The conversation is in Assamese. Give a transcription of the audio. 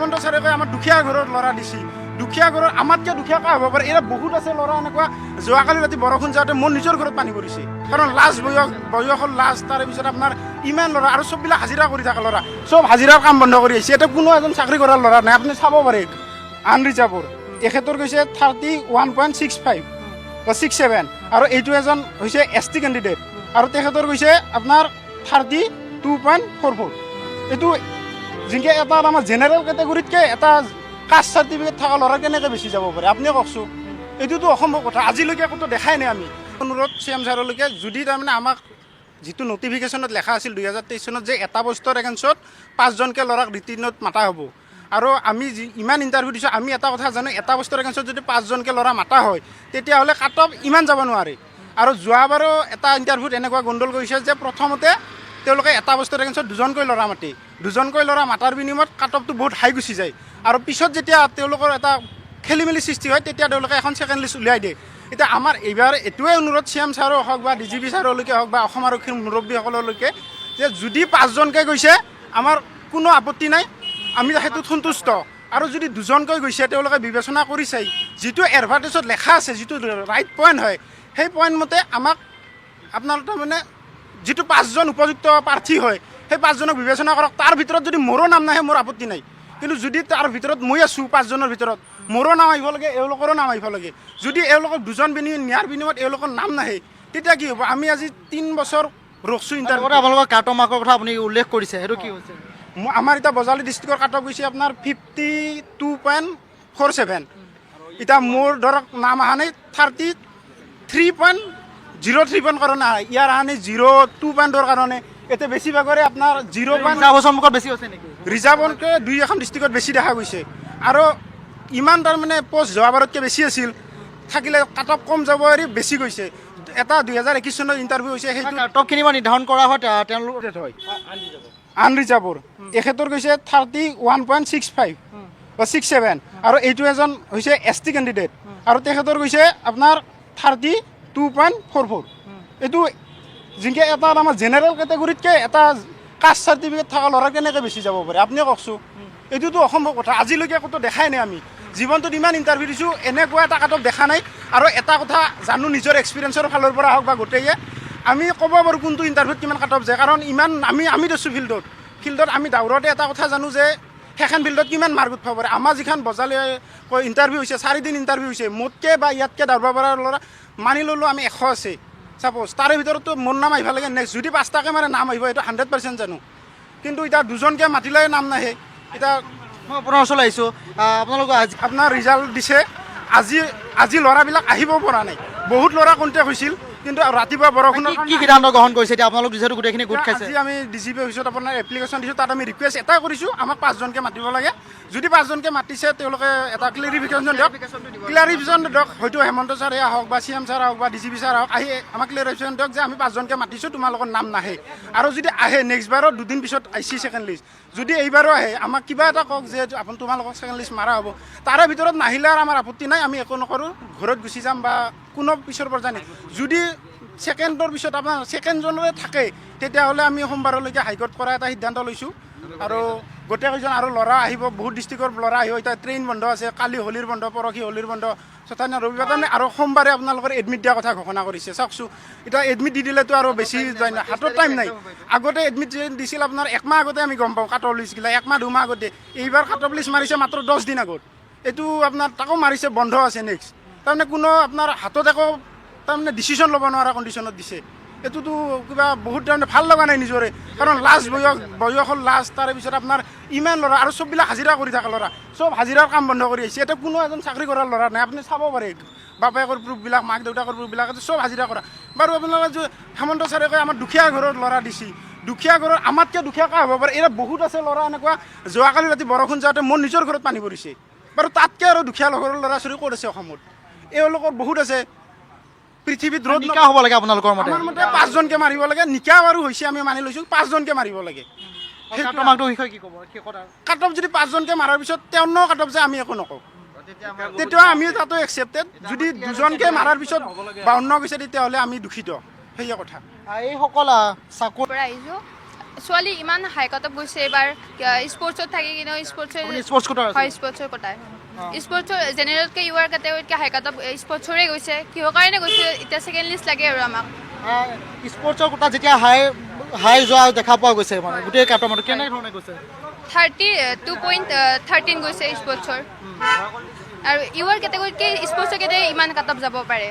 হেমন্ত ছাৰে কয় আমাৰ দুখীয়া ঘৰৰ ল'ৰা দিছে দুখীয়া ঘৰৰ আমাতকৈ দুখীয়া কা হ'ব পাৰে এয়া বহুত আছে ল'ৰা এনেকুৱা যোৱাকালি ৰাতি বৰষুণ যাওঁতে মোৰ নিজৰ ঘৰত পানী পৰিছে কাৰণ লাজ বয়সৰ লাজ তাৰপিছত আপোনাৰ ইমান ল'ৰা আৰু চববিলাক হাজিৰা কৰি থকা ল'ৰা চব হাজিৰাৰ কাম বন্ধ কৰি আহিছে এতিয়া কোনো এজন চাকৰি কৰাৰ ল'ৰা নাই আপুনি চাব পাৰে আনৰিজাৰ্ভৰ এখেতৰ কৈছে 31.65 বা 67 আৰু এইটো এজন হৈছে ST কেণ্ডিডেট আৰু তেখেতৰ কৈছে আপোনাৰ 32.44 এইটো যিনকে এটা আমাৰ জেনেৰেল কেটেগৰীতকৈ এটা কাষ্ট চাৰ্টিফিকেট থকা ল'ৰা কেনেকৈ বেছি যাব পাৰে আপুনি কওকচোন এইটোতো অসম্ভৱ কথা আজিলৈকে ক'তো দেখাই নাই আমি অনুৰোধ CM ছাৰলৈকে যদি তাৰমানে আমাক যিটো নটিফিকেশ্যনত লেখা আছিল 2023 চনত যে এটা পোষ্টৰ এগেইনষ্টত 5জনকৈ ল'ৰাক ৰিটিনত মাতা হ'ব আৰু আমি ইমান ইণ্টাৰভিউ দিছোঁ আমি এটা কথা জানো এটা পোষ্টৰ এগেইনষ্টত যদি 5জনকৈ ল'ৰা মাতা হয় তেতিয়াহ'লে কাট অফ ইমান যাব নোৱাৰে আৰু যোৱাবাৰো এটা ইণ্টাৰভিউত এনেকুৱা গণ্ডগোল কৰিছে যে প্ৰথমতে তেওঁলোকে এটা পোষ্টৰ এগেইনষ্টত 2জনকৈ ল'ৰা মাতে 2জনকৈ ল'ৰা মাতাৰ বিনিময়ত কাট অফটো বহুত হাই গুচি যায় আৰু পিছত যেতিয়া তেওঁলোকৰ এটা খেলি মেলি সৃষ্টি হয় তেতিয়া তেওঁলোকে এখন ছেকেণ্ড লিষ্ট উলিয়াই দিয়ে এতিয়া আমাৰ এইবাৰ এইটোৱে অনুৰোধ CM ছাৰো হওক বা DGP ছাৰলৈকে হওক বা অসম আৰক্ষীৰ মুৰব্বীসকললৈকে যে যদি 5জনকৈ গৈছে আমাৰ কোনো আপত্তি নাই আমি সেইটোত সন্তুষ্ট আৰু যদি 2জনকৈ গৈছে তেওঁলোকে বিবেচনা কৰি চাই যিটো এডভাৰ্টাইজত লেখা আছে যিটো ৰাইট পইণ্ট হয় সেই পইণ্ট মতে আমাক আপোনাৰ তাৰমানে যিটো 5জন উপযুক্ত প্ৰাৰ্থী হয় সেই 5জনক বিবেচনা কৰক তাৰ ভিতৰত যদি মোৰো নাম নাহে মোৰ আপত্তি নাই কিন্তু যদি তাৰ ভিতৰত মই আছোঁ 5জনৰ ভিতৰত মোৰো নাম আহিব লাগে এওঁলোকৰো নাম আহিব লাগে যদি এওঁলোকক 2জন নিয়াৰ বিনিময়ত এওঁলোকৰ নাম নাহে তেতিয়া কি হ'ব আমি আজি 3 বছৰ ৰখছোঁ ইণ্টাৰভিউ আপোনালোকৰ কাট অফ মাৰ্কৰ কথা আপুনি উল্লেখ কৰিছে সেইটো কি হৈছে আমাৰ এতিয়া বজালী ডিষ্ট্ৰিক্টৰ কাট অফ গৈছে আপোনাৰ 52.47 এতিয়া মোৰ ধৰক নাম অহা নাই 33.03 কাৰণে ইয়াৰ অহা নাই 0.2 কাৰণে এতিয়া বেছিভাগৰে আপোনাৰ 0.7 বেছি হৈছে নেকি ৰিজাৰ্ভতকৈ 2-এখন ডিষ্ট্ৰিক্টত বেছি দেখা গৈছে আৰু ইমান তাৰমানে পষ্ট যোৱাবাৰতকৈ বেছি আছিল থাকিলে কাট অফ কম যাব এৰি বেছি গৈছে এটা 2021 চনত ইণ্টাৰভিউ হৈছে সেইটো কাট অফ খিনি নিৰ্ধাৰণ কৰা হয় তেওঁলোক হয় আনৰিজাৰ্ভৰ এখেতৰ কৈছে 31.65 বা 67 আৰু এইটো এজন হৈছে ST কেণ্ডিডেট আৰু তেখেতৰ কৈছে আপোনাৰ 32.44 এইটো যিনকে এটা আমাৰ জেনেৰেল কেটেগৰীতকৈ এটা কাষ্ট চাৰ্টিফিকেট থকা ল'ৰা কেনেকৈ বেছি যাব পাৰে আপুনি কওকচোন এইটোতো অসম্ভৱ কথা আজিলৈকে ক'তো দেখাই নাই আমি জীৱনটোত ইমান ইণ্টাৰভিউ দিছোঁ এনেকুৱা এটা কাট অফ দেখা নাই আৰু এটা কথা জানো নিজৰ এক্সপিৰিয়েঞ্চৰ ফালৰ পৰা হওক বা গোটেইয়ে আমি ক'ব পাৰোঁ কোনটো ইণ্টাৰভিউত কিমান কাট অফ যায় কাৰণ ইমান আমি দিছোঁ ফিল্ডত আমি দাউৰতে এটা কথা জানো যে সেইখন ফিল্ডত কিমান মাৰ্ক উঠাব পাৰে আমাৰ যিখন বজালে ইণ্টাৰভিউ হৈছে 4 দিন ইণ্টাৰভিউ হৈছে মোতকৈ বা ইয়াতকৈ দাউৰব পৰা ল'ৰা মানি ল'লোঁ আমি 100 আছে চাপ'জ তাৰে ভিতৰতো মোৰ নাম আহিব লাগে নেক্সট যদি 5টাকৈ মানে নাম আহিব এইটো 100% জানো কিন্তু এতিয়া 2জনকৈ মাতিলে নাম নাহে এতিয়া মই আপোনাৰ ওচৰলৈ আহিছোঁ আপোনালোকৰ আজি আপোনাৰ ৰিজাল্ট দিছে আজি ল'ৰাবিলাক আহিব পৰা নাই বহুত ল'ৰা কণ্টেক্ট হৈছিল কিন্তু ৰাতিপুৱা বৰষুণৰ কি সিদ্ধান্ত গ্ৰহণ কৰিছে এতিয়া আপোনালোক যিহেতু গোটেইখিনি গোট খাইছে আজি আমি DGP অফিচত আপোনাৰ এপ্লিকেশ্যন দিছোঁ তাত আমি ৰিকুৱেষ্ট এটা কৰিছোঁ আমাক 5জনকৈ মাতিব লাগে যদি 5জনকৈ মাতিছে তেওঁলোকে এটা ক্লেৰিফিকেশ্যন দিয়ক হয়তো হেমন্ত ছাৰে হওক বা CM ছাৰ হওক বা DGP ছাৰ হওক আহি আমাক ক্লেৰিফিকেশ্যন দিয়ক যে আমি 5জনকৈ মাতিছোঁ তোমালোকৰ নাম নাহে আৰু যদি আহে নেক্সট বাৰত 2 দিন পিছত আহিছে ছেকেণ্ড লিষ্ট যদি এইবাৰো আহে আমাক কিবা এটা কওক যে তোমালোকক ছেকেণ্ড লিষ্ট মাৰা হ'ব তাৰে ভিতৰত নাহিলে আৰু আমাৰ আপত্তি নাই আমি একো নকৰোঁ ঘৰত গুচি যাম বা কোনো পিছৰ পৰ্যায় নাই যদি ছেকেণ্ডৰ পিছত আপোনাৰ ছেকেণ্ডজনৰে থাকে তেতিয়াহ'লে আমি সোমবাৰলৈকে হাইকোৰ্ট কৰা এটা সিদ্ধান্ত লৈছোঁ আৰু গোটেইকেইজন আৰু ল'ৰা আহিব বহুত ডিষ্ট্ৰিক্টৰ ল'ৰা আহিব এতিয়া ট্ৰেইন বন্ধ আছে কালি হোলীৰ বন্ধ পৰহি হোলীৰ বন্ধ চতানী ৰবিবাৰ তাৰমানে আৰু সোমবাৰে আপোনালোকৰ এডমিট দিয়াৰ কথা ঘোষণা কৰিছে চাওকচোন এতিয়া এডমিট দি দিলেতো আৰু বেছি যায় না হাতত টাইম নাই আগতে এডমিট দিছিল আপোনাৰ 1 মাহ আগতে আমি গম পাওঁ কাট অফ লিষ্টগিলা 1 মাহ 2 মাহ আগতে এইবাৰ কাট অফ লিষ্ট মাৰিছে মাত্ৰ 10 দিন আগত এইটো আপোনাৰ তাকো মাৰিছে বন্ধ আছে নেক্সট তাৰমানে কোনো আপোনাৰ হাতত একো তাৰমানে ডিচিশ্যন ল'ব নোৱাৰা কণ্ডিশ্যনত দিছে এইটোতো কিবা বহুত তাৰমানে ভাল লগা নাই নিজৰে কাৰণ লাজ বয়সৰ লাজ তাৰপিছত আপোনাৰ ইমান ল'ৰা আৰু চববিলাক হাজিৰা কৰি থকা ল'ৰা চব হাজিৰাৰ কাম বন্ধ কৰি আহিছে এতিয়া কোনো এজন চাকৰি কৰাৰ ল'ৰা নাই আপুনি চাব পাৰে বাপেকৰ প্ৰুফবিলাক মাক দেউতাকৰ প্ৰুফবিলাক চব হাজিৰা কৰা বাৰু আপোনালোকে হেমন্ত ছাৰে কয় আমাৰ দুখীয়া ঘৰৰ ল'ৰা দিছে দুখীয়া ঘৰৰ আমাতকৈ দুখীয়া কা হ'ব পাৰে এয়া বহুত আছে ল'ৰা এনেকুৱা যোৱাকালি ৰাতি বৰষুণ যাওঁতে মোৰ নিজৰ ঘৰত পানী পৰিছে বাৰু তাতকৈ আৰু দুখীয়া ঘৰৰ ল'ৰা ছোৱালী ক'ত আছে অসমত এওঁলোকৰ বহুত আছে পৃথিৱীত ৰ'দ নিকা হ'ব লাগে আপোনালোকৰ মতে আমাৰ মতে 5জনকৈ মাৰিব লাগে নিকা বাৰু হৈছে আমি মানি লৈছোঁ 5জনকৈ মাৰিব লাগে কাট অফ যদি 5জনকৈ মাৰাৰ পিছত 53 কাট অফ যায় আমি একো নকওঁ তেতিয়া আমি তাতো একচেপ্টেড যদি 2জনকৈ মাৰাৰ পিছত 52 গৈছে তেতিয়াহ'লে আমি দুখিত সেয়ে কথা এইসকল পৰা আহিছোঁ ছোৱালী ইমান হাই কাটত গৈছে এবাৰ স্পৰ্টছত থাকি কিন্তু স্পৰ্টছৰ স্পৰ্টছ কোটাৰ আছে হয় স্পৰ্টছৰ কোটাই স্পৰ্টছৰ জেনেৰেলতকৈ ইউআৰ কেটেগৰীতকৈ হাই কাটত স্পৰ্টছৰে গৈছে কিহৰ কাৰণে গৈছে এতিয়া ছেকেণ্ড লিষ্ট লাগে আৰু আমাক স্পৰ্টছৰ কোটা যেতিয়া হাই যোৱা দেখা পোৱা গৈছে মানে গোটেই কাটমতে কেনেধৰণে গৈছে 32.13 গৈছে স্পৰ্টছৰ আৰু ইউআৰ কেটেগৰীতকৈ স্পৰ্টছৰ কেটেগৰী ইমান কাটত যাব পাৰে